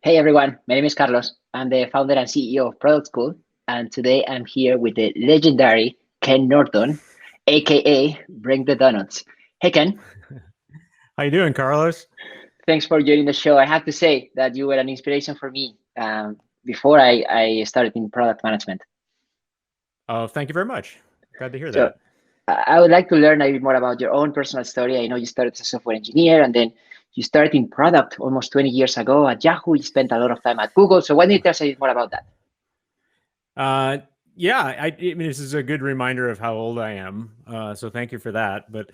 Hey everyone, my name is Carlos. I'm the founder and CEO of Product School, and today I'm here with the legendary Ken Norton, aka Bring the Donuts. Hey Ken, How you doing, Carlos? thanks for joining the show. I have to say that you were an inspiration for me before I started in product management. Oh, thank you very much. Glad to hear So that. I would like to learn a bit more about your own personal story. I know you started as a software engineer and then you started in product almost 20 years ago at Yahoo. You spent a lot of time at Google. So why don't you tell us a bit more about that? Uh, yeah, I mean, this is a good reminder of how old I am. So thank you for that. But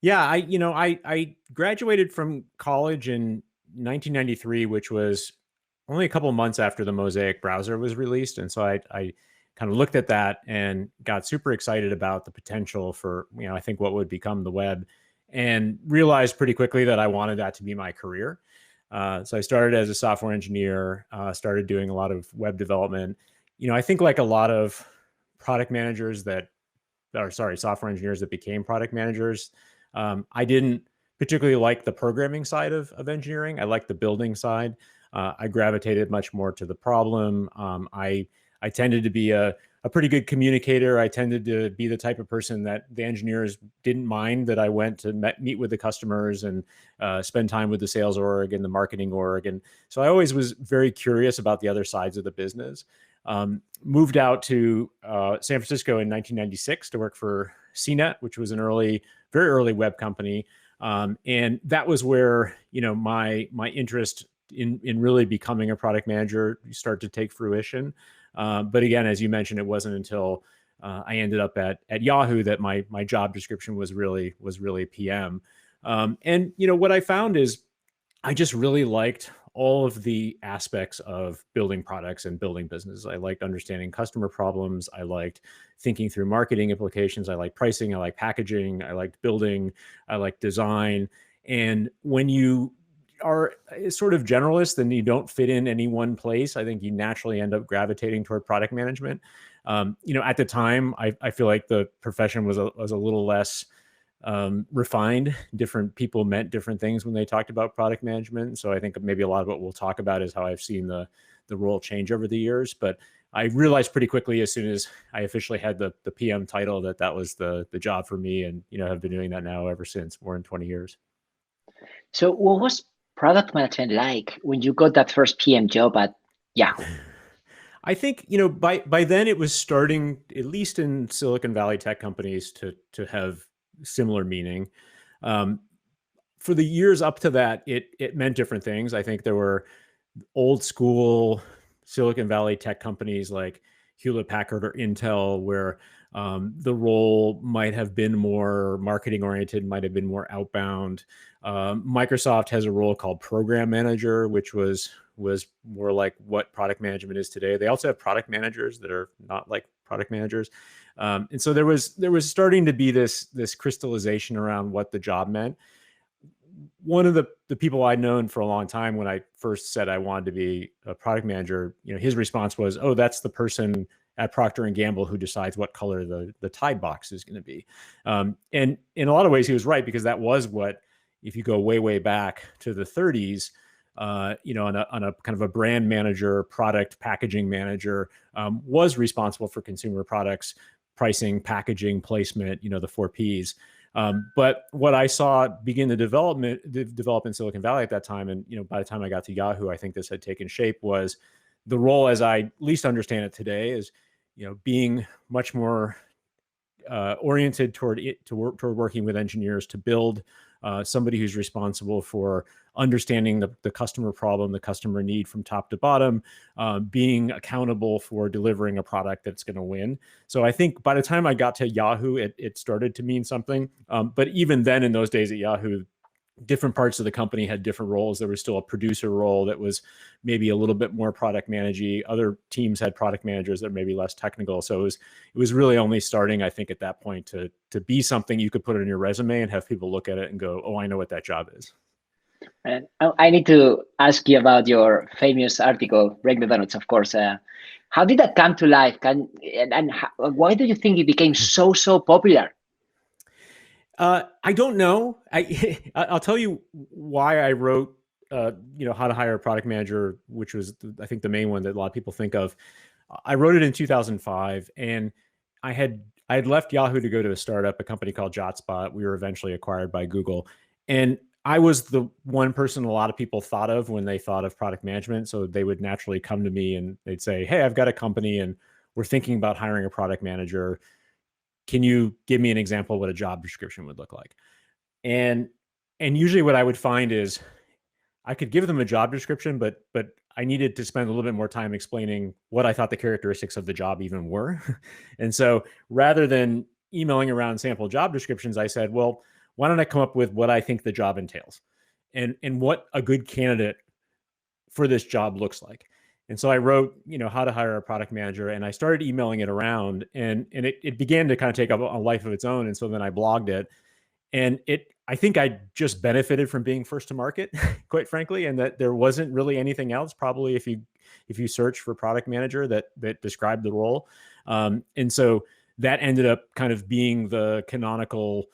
yeah, I graduated from college in 1993, which was only a couple of months after the Mosaic browser was released, and so I kind of looked at that and got super excited about the potential for I think what would become the web, and realized pretty quickly that I wanted that to be my career. So I started as a software engineer, started doing a lot of web development. I think like a lot of product managers that, or sorry, software engineers that became product managers, I didn't particularly like the programming side of engineering. I liked the building side. I gravitated much more to the problem. I tended to be a pretty good communicator. I tended to be the type of person that the engineers didn't mind that I went to meet with the customers and spend time with the sales org and the marketing org. And so I always was very curious about the other sides of the business. Moved out to San Francisco in 1996 to work for CNET, which was an very early web company. And that was where, my interest in really becoming a product manager start to take fruition. But again, as you mentioned, it wasn't until I ended up at Yahoo that my job description was really PM. And what I found is I just really liked all of the aspects of building products and building businesses. I liked understanding customer problems. I liked thinking through marketing implications. I like pricing. I like packaging. I liked building. I like design. And when you are sort of generalist and you don't fit in any one place, I think you naturally end up gravitating toward product management. At the time, I feel like the profession was a little less refined. Different people meant different things when they talked about product management. So I think maybe a lot of what we'll talk about is how I've seen the role change over the years. But I realized pretty quickly as soon as I officially had the PM title that was the job for me, and have been doing that now ever since, more than 20 years. So, what was product management like when you got that first PM job at Yahoo? I think by then it was starting, at least in Silicon Valley tech companies, to have similar meaning. Um, for the years up to that, it meant different things. I think there were old school Silicon Valley tech companies like Hewlett Packard or Intel, where the role might have been more marketing oriented, might have been more outbound. Microsoft has a role called program manager, which was more like what product management is today. They also have product managers that are not like product managers. And so there was starting to be this crystallization around what the job meant. One of the people I'd known for a long time, when I first said I wanted to be a product manager, his response was, "Oh, that's the person at Procter and Gamble who decides what color the Tide box is going to be." And in a lot of ways, he was right, because that was what, if you go way back to the 30s, on a kind of a brand manager, product packaging manager, was responsible for consumer products, pricing, packaging, placement, the 4 Ps. But what I saw begin to develop in Silicon Valley at that time, and by the time I got to Yahoo, I think this had taken shape, was the role, as I least understand it today, is being much more oriented toward working with engineers to build somebody who's responsible for understanding the customer problem, the customer need from top to bottom, being accountable for delivering a product that's going to win. So I think by the time I got to Yahoo, it started to mean something. But even then, in those days at Yahoo, different parts of the company had different roles. There was still a producer role that was maybe a little bit more product managey. Other teams had product managers that were maybe less technical. So it was really only starting, I think, at that point to be something you could put on your resume and have people look at it and go, "Oh, I know what that job is." And I need to ask you about your famous article, Break the Donuts, of course. How did that come to life? Why do you think it became so popular? I don't know. I'll tell you why I wrote how to hire a product manager, which was, I think, the main one that a lot of people think of. I wrote it in 2005, and I had left Yahoo to go to a startup, a company called JotSpot. We were eventually acquired by Google, and I was the one person a lot of people thought of when they thought of product management. So they would naturally come to me and they'd say, "Hey, I've got a company and we're thinking about hiring a product manager. Can you give me an example of what a job description would look like?" And usually what I would find is I could give them a job description, but I needed to spend a little bit more time explaining what I thought the characteristics of the job even were. And so rather than emailing around sample job descriptions, I said, well, why don't I come up with what I think the job entails and what a good candidate for this job looks like. And so I wrote, how to hire a product manager, and I started emailing it around, and it began to kind of take up a life of its own. And so then I blogged it, and I think I just benefited from being first to market, quite frankly, and that there wasn't really anything else. Probably if you search for product manager that described the role, and so that ended up kind of being the canonical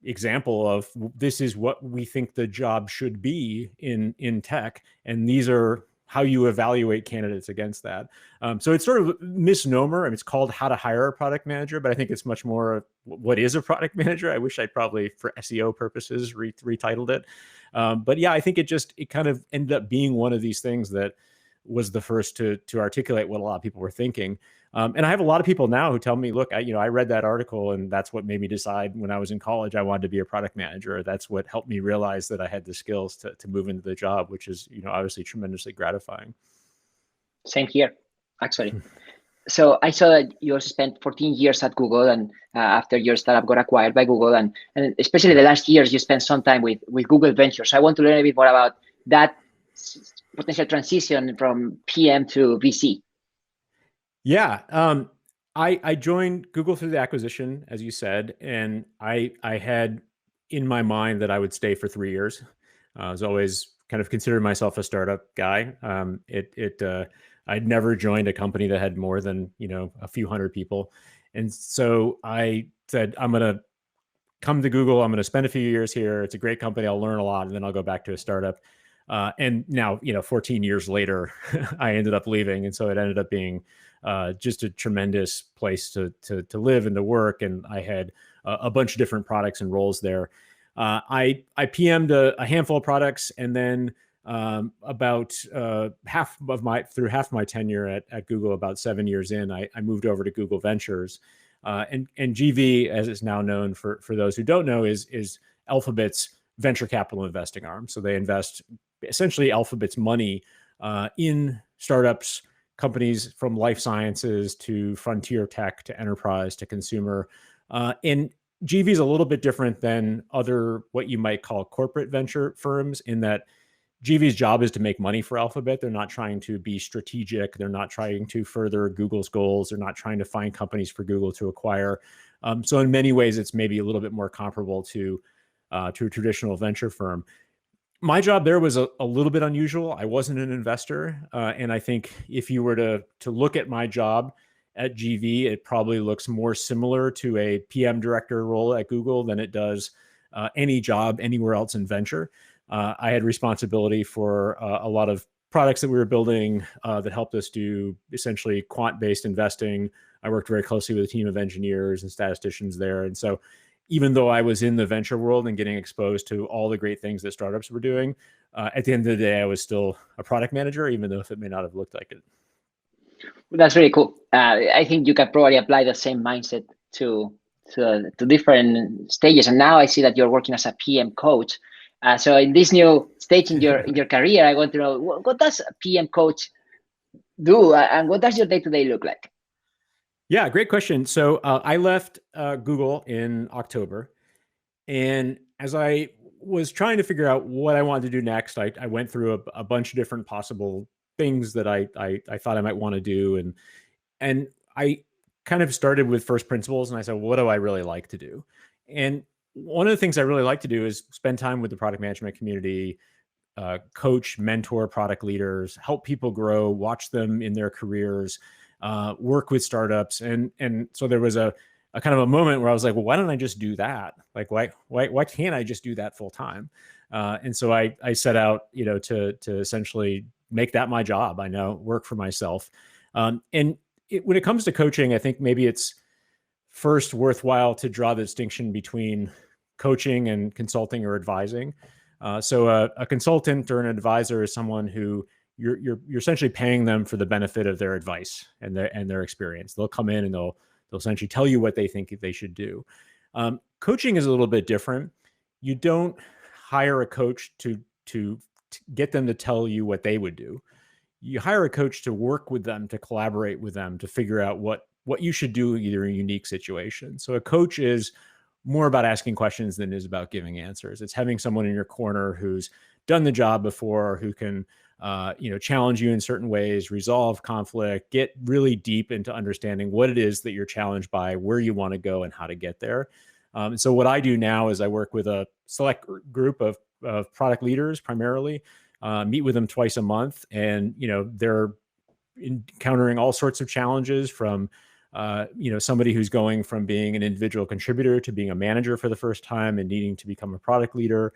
example of this is what we think the job should be in tech, and these are how you evaluate candidates against that. So it's sort of a misnomer. I mean, it's called How to Hire a Product Manager, but I think it's much more what is a product manager. I wish I probably, for SEO purposes, retitled it. But yeah, I think it kind of ended up being one of these things that was the first to articulate what a lot of people were thinking. And I have a lot of people now who tell me, look, I read that article and that's what made me decide when I was in college, I wanted to be a product manager. That's what helped me realize that I had the skills to move into the job, which is, obviously tremendously gratifying. Same here, actually. So I saw that you also spent 14 years at Google, and after your startup got acquired by Google, and especially the last years, you spent some time with Google Ventures. So I want to learn a bit more about that potential transition from PM to VC. Yeah. I joined Google through the acquisition, as you said, and I had in my mind that I would stay for 3 years. I was always kind of considered myself a startup guy. I'd never joined a company that had more than, a few hundred people. And so I said, I'm going to come to Google. I'm going to spend a few years here. It's a great company. I'll learn a lot, and then I'll go back to a startup. And now, 14 years later, I ended up leaving. And so it ended up being just a tremendous place to live and to work. And I had a bunch of different products and roles there. I PM'd a handful of products, and then about half of my tenure at Google, about 7 years in, I moved over to Google Ventures. And GV, as it's now known for those who don't know, is Alphabet's venture capital investing arm. So they invest essentially Alphabet's money in startups, companies from life sciences to frontier tech to enterprise to consumer. And GV is a little bit different than other what you might call corporate venture firms in that GV's job is to make money for Alphabet. They're not trying to be strategic. They're not trying to further Google's goals. They're not trying to find companies for Google to acquire. So in many ways, it's maybe a little bit more comparable to a traditional venture firm. My job there was a little bit unusual. I wasn't an investor. And I think if you were to look at my job at GV, it probably looks more similar to a PM director role at Google than it does any job anywhere else in venture. I had responsibility for a lot of products that we were building that helped us do essentially quant-based investing. I worked very closely with a team of engineers and statisticians there. And so even though I was in the venture world and getting exposed to all the great things that startups were doing, at the end of the day, I was still a product manager, even though if it may not have looked like it. That's really cool. I think you can probably apply the same mindset to different stages. And now I see that you're working as a PM coach. So in this new stage in your career, I want to know what does a PM coach do, and what does your day-to-day look like? Yeah, great question. So I left Google in October, and as I was trying to figure out what I wanted to do next, I went through a bunch of different possible things that I thought I might want to do, and I kind of started with first principles, and I said, what do I really like to do? And one of the things I really like to do is spend time with the product management community, coach, mentor product leaders, help people grow, watch them in their careers, work with startups. And so there was a kind of a moment where I was like, well, why don't I just do that? Like, why can't I just do that full time? And so I set out, to essentially make that my job. I now work for myself. And when it comes to coaching, I think maybe it's first worthwhile to draw the distinction between coaching and consulting or advising. So a consultant or an advisor is someone who you're essentially paying them for the benefit of their advice and their experience. They'll come in and they'll essentially tell you what they think they should do. Coaching is a little bit different. You don't hire a coach to get them to tell you what they would do. You hire a coach to work with them, to collaborate with them, to figure out what you should do in either a unique situation. So a coach is more about asking questions than it is about giving answers. It's having someone in your corner who's done the job before, who can challenge you in certain ways, resolve conflict, get really deep into understanding what it is that you're challenged by, where you want to go, and how to get there. So what I do now is I work with a select group of product leaders primarily, meet with them twice a month, and they're encountering all sorts of challenges from somebody who's going from being an individual contributor to being a manager for the first time and needing to become a product leader,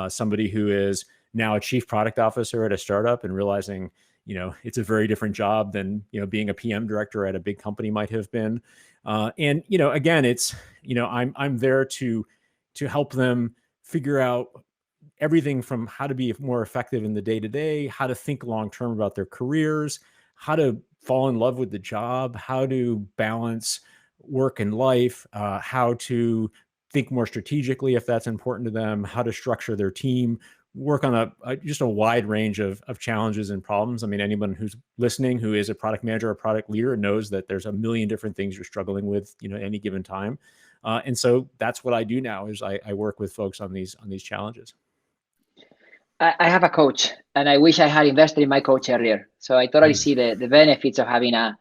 somebody who is now a chief product officer at a startup and realizing, it's a very different job than, being a PM director at a big company might have been. And again, it's, I'm there to help them figure out everything from how to be more effective in the day-to-day, how to think long-term about their careers, how to fall in love with the job, how to balance work and life, how to think more strategically if that's important to them, how to structure their team, work on just a wide range of challenges and problems. I mean, anyone who's listening who is a product manager or product leader knows that there's a million different things you're struggling with, at any given time. And so that's what I do now is I work with folks on these challenges. I have a coach, and I wish I had invested in my coach earlier. So I totally see the benefits of having a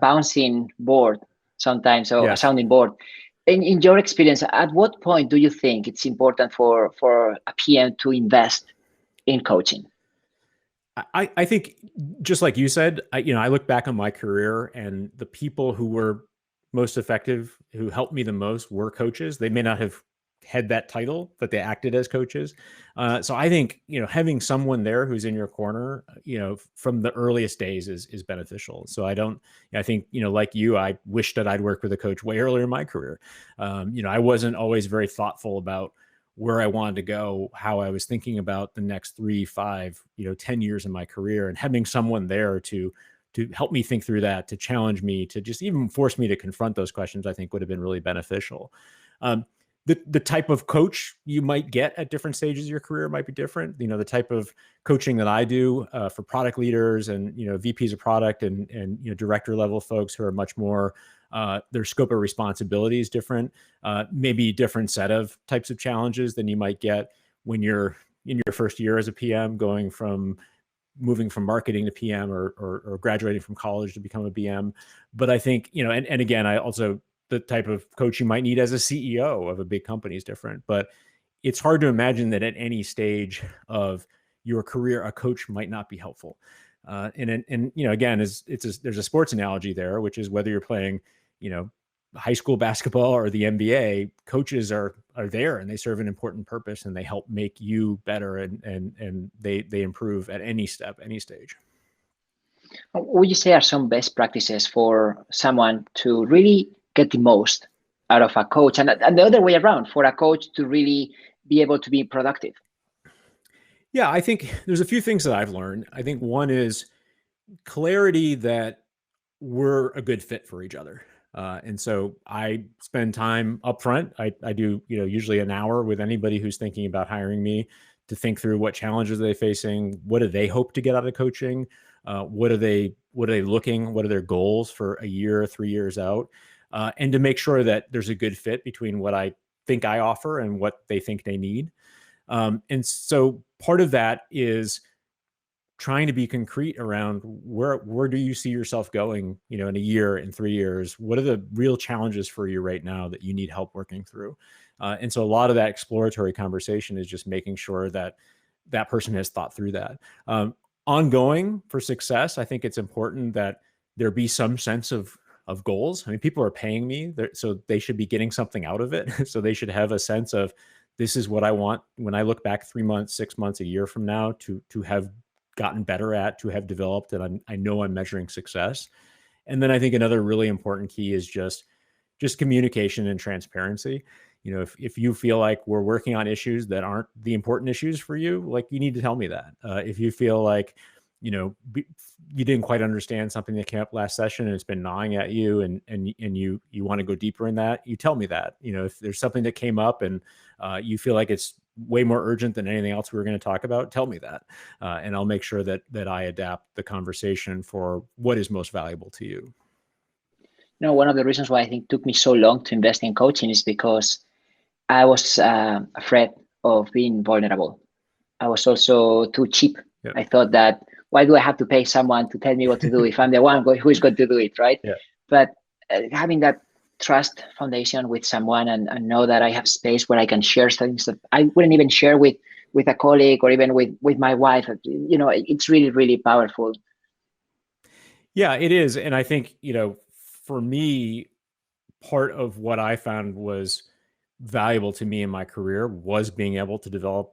bouncing board sometimes, or a sounding board. In your experience, at what point do you think it's important for a PM to invest in coaching? I think, just like you said, I look back on my career, and the people who were most effective, who helped me the most, were coaches. They may not have had that title, but they acted as coaches. So I think, having someone there who's in your corner, from the earliest days is beneficial. So I think, like you, I wish that I'd worked with a coach way earlier in my career. I wasn't always very thoughtful about where I wanted to go, how I was thinking about the next 3, 5, 10 years in my career, and having someone there to help me think through that, to challenge me, to just even force me to confront those questions, I think would have been really beneficial. The type of coach you might get at different stages of your career might be different. The type of coaching that I do for product leaders and, VPs of product and director level folks who are much more, their scope of responsibility is different, maybe different set of types of challenges than you might get when you're in your first year as a PM, moving from marketing to PM or graduating from college to become a BM. But I think, and again, I also, the type of coach you might need as a CEO of a big company is different, but it's hard to imagine that at any stage of your career, a coach might not be helpful. And again, there's a sports analogy there, which is whether you're playing, high school basketball or the NBA, coaches are there and they serve an important purpose and they help make you better and they improve at any step, any stage. What would you say are some best practices for someone to really get the most out of a coach, and the other way around, for a coach to really be able to be productive? Yeah, I think there's a few things that I've learned. I think one is clarity that we're a good fit for each other. And so I spend time up front. I do, usually an hour with anybody who's thinking about hiring me to think through what challenges are they facing, what do they hope to get out of coaching, what are they looking, what are their goals for a year, 3 years out, and to make sure that there's a good fit between what I think I offer and what they think they need. And so part of that is trying to be concrete around where do you see yourself going, in a year, in 3 years? What are the real challenges for you right now that you need help working through? And so a lot of that exploratory conversation is just making sure that that person has thought through that. Ongoing for success, I think it's important that there be some sense of goals. I mean, people are paying me, so they should be getting something out of it. So they should have a sense of this is what I want when I look back 3 months, 6 months, a year from now to have gotten better at, to have developed, and I know I'm measuring success. And then I think another really important key is just communication and transparency. If you feel like we're working on issues that aren't the important issues for you, like, you need to tell me that. If you feel like, you didn't quite understand something that came up last session and it's been gnawing at you, and you want to go deeper in that, you tell me that. If there's something that came up and you feel like it's way more urgent than anything else we were going to talk about, tell me that, and I'll make sure that I adapt the conversation for what is most valuable to you. One of the reasons why I think it took me so long to invest in coaching is because I was afraid of being vulnerable. I was also too cheap. Yeah. I thought that, why do I have to pay someone to tell me what to do if I'm the one who is going to do it, right? Yeah. But having that trust foundation with someone and know that I have space where I can share things that I wouldn't even share with a colleague or even with my wife, it's really, really powerful. Yeah, it is. And I think, for me, part of what I found was valuable to me in my career was being able to develop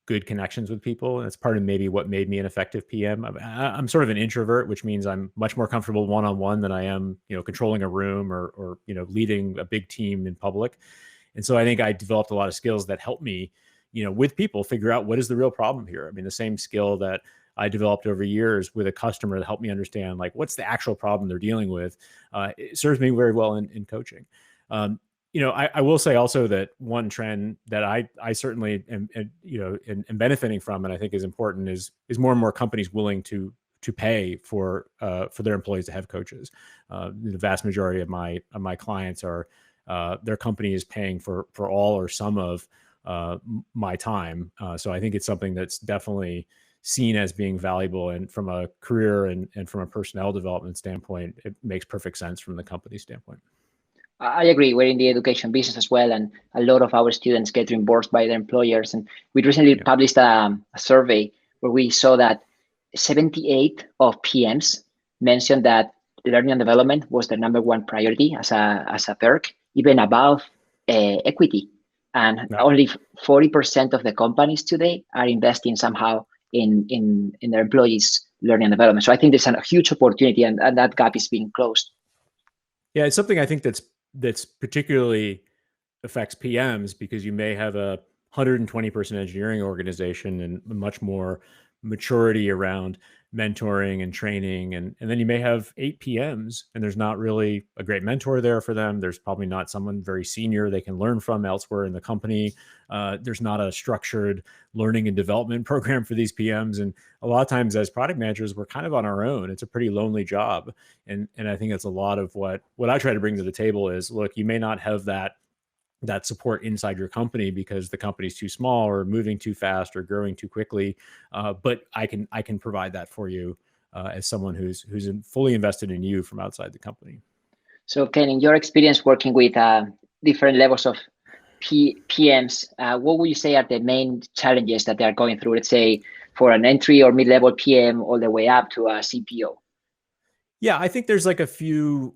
good connections with people. And it's part of maybe what made me an effective PM. I'm sort of an introvert, which means I'm much more comfortable one-on-one than I am, controlling a room or leading a big team in public. And so I think I developed a lot of skills that helped me, with people, figure out what is the real problem here. I mean, the same skill that I developed over years with a customer that helped me understand, like, what's the actual problem they're dealing with. It serves me very well in coaching. I will say also that one trend that I certainly am benefiting from, and I think is important, is more and more companies willing to pay for their employees to have coaches. The vast majority of my clients are their company is paying for all or some of my time. So I think it's something that's definitely seen as being valuable, and from a career and from a personnel development standpoint, it makes perfect sense from the company standpoint. I agree. We're in the education business as well, and a lot of our students get reimbursed by their employers. And we recently published a survey where we saw that 78 of PMs mentioned that learning and development was their number one priority as a perk, even above equity. And only 40% of the companies today are investing somehow in their employees' learning and development. So I think there's a huge opportunity, and that gap is being closed. Yeah, it's something I think that's particularly affects PMs, because you may have a 120-person engineering organization and much more maturity around mentoring and training. And then you may have 8 PMs and there's not really a great mentor there for them. There's probably not someone very senior they can learn from elsewhere in the company. There's not a structured learning and development program for these PMs. And a lot of times as product managers, we're kind of on our own. It's a pretty lonely job. And I think that's a lot of what I try to bring to the table is, look, you may not have that support inside your company because the company's too small or moving too fast or growing too quickly. But I can provide that for you as someone who's fully invested in you from outside the company. So Ken, in your experience working with different levels of PMs, what would you say are the main challenges that they are going through, let's say for an entry or mid-level PM all the way up to a CPO? Yeah, I think there's like a few,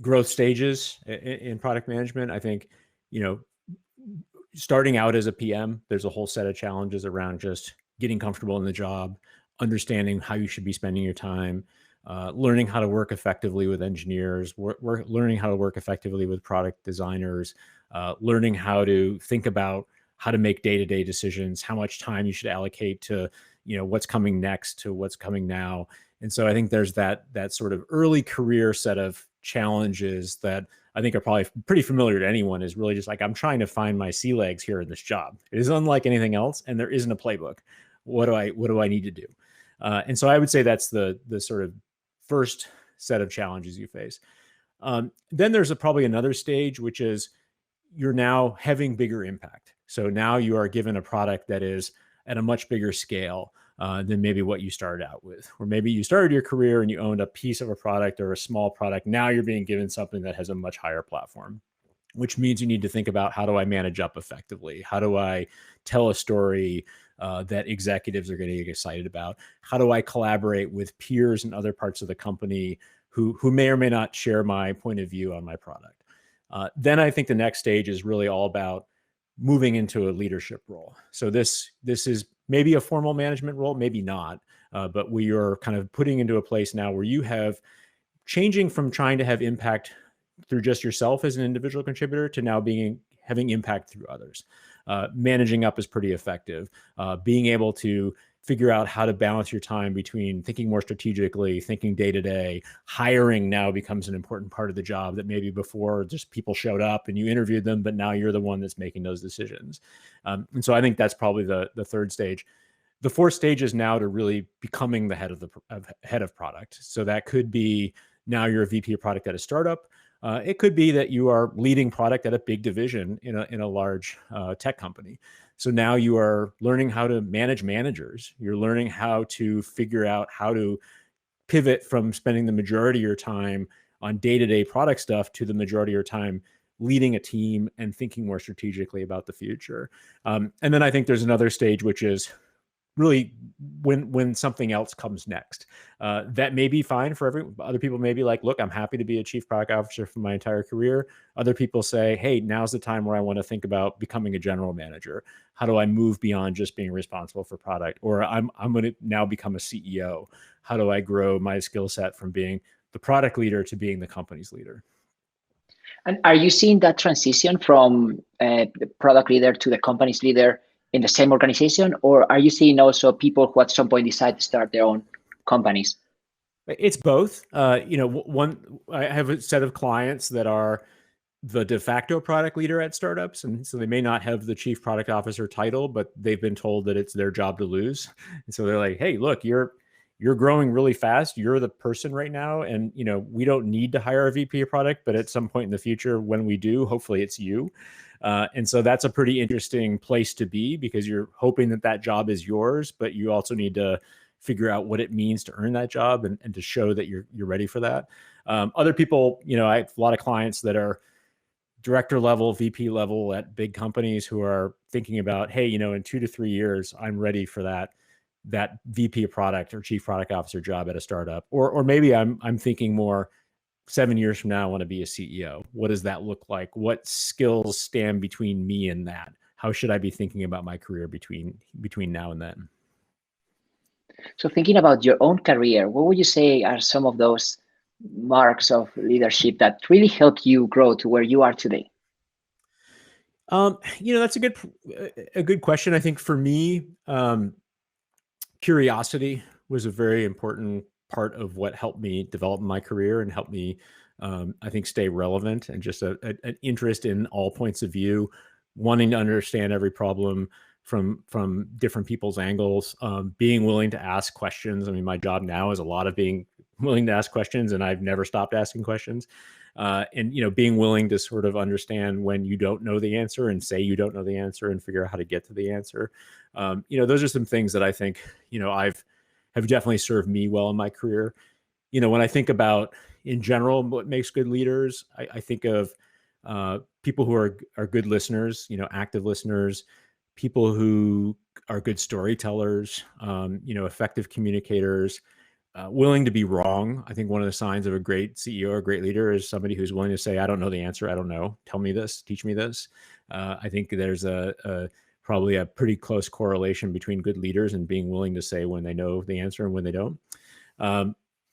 growth stages in product management. I think, starting out as a PM, there's a whole set of challenges around just getting comfortable in the job, understanding how you should be spending your time, learning how to work effectively with engineers, learning how to work effectively with product designers, learning how to think about how to make day-to-day decisions, how much time you should allocate to, what's coming next to what's coming now. And so I think there's that sort of early career set of challenges that I think are probably pretty familiar to anyone, is really just like, I'm trying to find my sea legs here in this job. It is unlike anything else, and there isn't a playbook. What do I need to do? And so I would say that's the sort of first set of challenges you face. Then there's probably another stage, which is you're now having bigger impact. So now you are given a product that is at a much bigger scale than maybe what you started out with. Or maybe you started your career and you owned a piece of a product or a small product. Now you're being given something that has a much higher platform, which means you need to think about, how do I manage up effectively? How do I tell a story that executives are going to get excited about? How do I collaborate with peers and other parts of the company who may or may not share my point of view on my product? Then I think the next stage is really all about moving into a leadership role. So this is maybe a formal management role, maybe not, but we are kind of putting into a place now where you have changing from trying to have impact through just yourself as an individual contributor to now having impact through others. Managing up is pretty effective. Being able to figure out how to balance your time between thinking more strategically, thinking day to day. Hiring now becomes an important part of the job that maybe before just people showed up and you interviewed them, but now you're the one that's making those decisions. And so I think that's probably the third stage. The fourth stage is now to really becoming the head of product. So that could be now you're a VP of product at a startup. It could be that you are leading product at a big division in a large tech company. So now you are learning how to manage managers. You're learning how to figure out how to pivot from spending the majority of your time on day-to-day product stuff to the majority of your time leading a team and thinking more strategically about the future. And then I think there's another stage, which is really when something else comes next. That may be fine for other people may be like, look, I'm happy to be a chief product officer for my entire career. Other people say, hey, now's the time where I want to think about becoming a general manager. How do I move beyond just being responsible for product? Or I'm going to now become a CEO. How do I grow my skill set from being the product leader to being the company's leader? And are you seeing that transition from the product leader to the company's leader in the same organization, or are you seeing also people who at some point decide to start their own companies? It's both. I have a set of clients that are the de facto product leader at startups, and so they may not have the chief product officer title, but they've been told that it's their job to lose. And so they're like, "Hey, look, you're growing really fast. You're the person right now, and we don't need to hire a VP of product, but at some point in the future, when we do, hopefully it's you." And so that's a pretty interesting place to be because you're hoping that job is yours, but you also need to figure out what it means to earn that job and to show that you're ready for that. Other people, I have a lot of clients that are director level, VP level at big companies who are thinking about, hey, in 2 to 3 years, I'm ready for that VP of product or chief product officer job at a startup. Or maybe I'm thinking more 7 years from now, I want to be a CEO. What does that look like? What skills stand between me and that? How should I be thinking about my career between now and then? So thinking about your own career, what would you say are some of those marks of leadership that really helped you grow to where you are today? That's a good question. I think for me, curiosity was a very important part of what helped me develop my career and helped me, I think, stay relevant and just an interest in all points of view, wanting to understand every problem from different people's angles, being willing to ask questions. I mean, my job now is a lot of being willing to ask questions, and I've never stopped asking questions. And being willing to sort of understand when you don't know the answer and say you don't know the answer and figure out how to get to the answer. Those are some things that I think have definitely served me well in my career. When I think about in general what makes good leaders, I think of people who are good listeners, active listeners, people who are good storytellers, effective communicators. Willing to be wrong. I think one of the signs of a great CEO or a great leader is somebody who's willing to say, I don't know the answer. I don't know. Tell me this, teach me this. I think there's probably a pretty close correlation between good leaders and being willing to say when they know the answer and when they don't.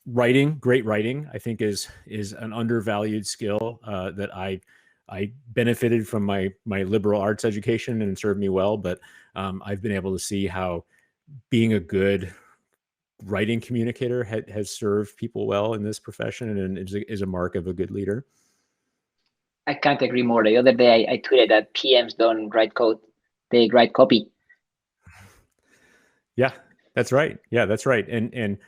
Great writing, I think is an undervalued skill that I benefited from my liberal arts education and served me well, but I've been able to see how being a good writing communicator has served people well in this profession and is a mark of a good leader. I can't agree more. The other day I tweeted that PMs don't write code, they write copy. Yeah, that's right. Yeah, that's right. And in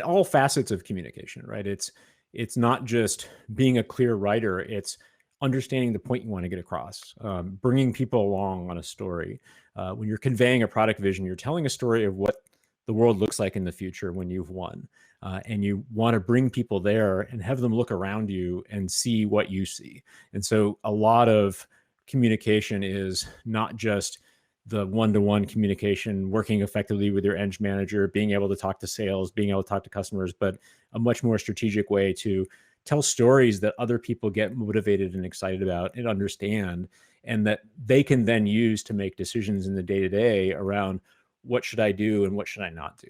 all facets of communication, right? It's not just being a clear writer, it's understanding the point you want to get across, bringing people along on a story. When you're conveying a product vision, you're telling a story of what the world looks like in the future when you've won. And you want to bring people there and have them look around you and see what you see. And so a lot of communication is not just the one-to-one communication, working effectively with your eng manager, being able to talk to sales, being able to talk to customers, but a much more strategic way to tell stories that other people get motivated and excited about and understand, and that they can then use to make decisions in the day-to-day around what should I do and what should I not do.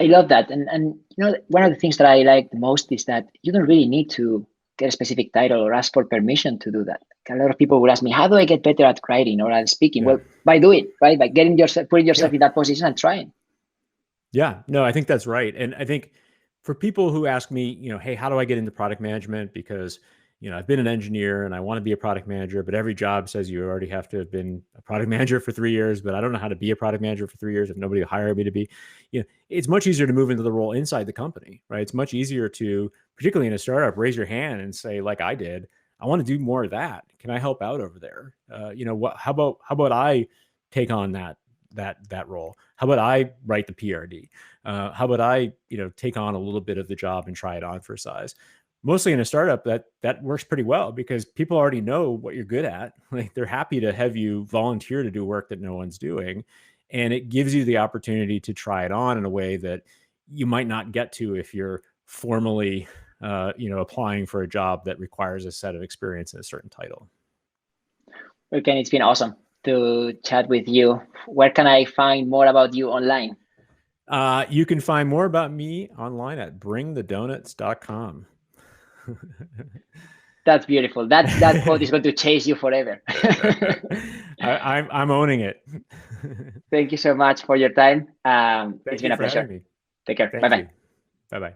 I love that. And one of the things that I like the most is that you don't really need to get a specific title or ask for permission to do that. A lot of people will ask me, how do I get better at writing or at speaking? Yeah. Well, by doing, right? By getting yourself, putting yourself in that position and trying. Yeah, no, I think that's right. And I think for people who ask me, hey, how do I get into product management? Because, I've been an engineer and I want to be a product manager, but every job says you already have to have been a product manager for 3 years, but I don't know how to be a product manager for 3 years if nobody will hire me to be. It's much easier to move into the role inside the company, right? It's much easier to, particularly in a startup, raise your hand and say, like I did, I want to do more of that. Can I help out over there? How about I take on that role? How about I write the PRD? How about I, take on a little bit of the job and try it on for size? Mostly in a startup, that works pretty well because people already know what you're good at. Like they're happy to have you volunteer to do work that no one's doing. And it gives you the opportunity to try it on in a way that you might not get to if you're formally, applying for a job that requires a set of experience and a certain title. Okay, it's been awesome to chat with you. Where can I find more about you online? You can find more about me online at bringthedonuts.com. That's beautiful. That quote is going to chase you forever. I'm owning it. Thank you so much for your time. It's been a pleasure. Me. Take care. Bye-bye. Bye-bye.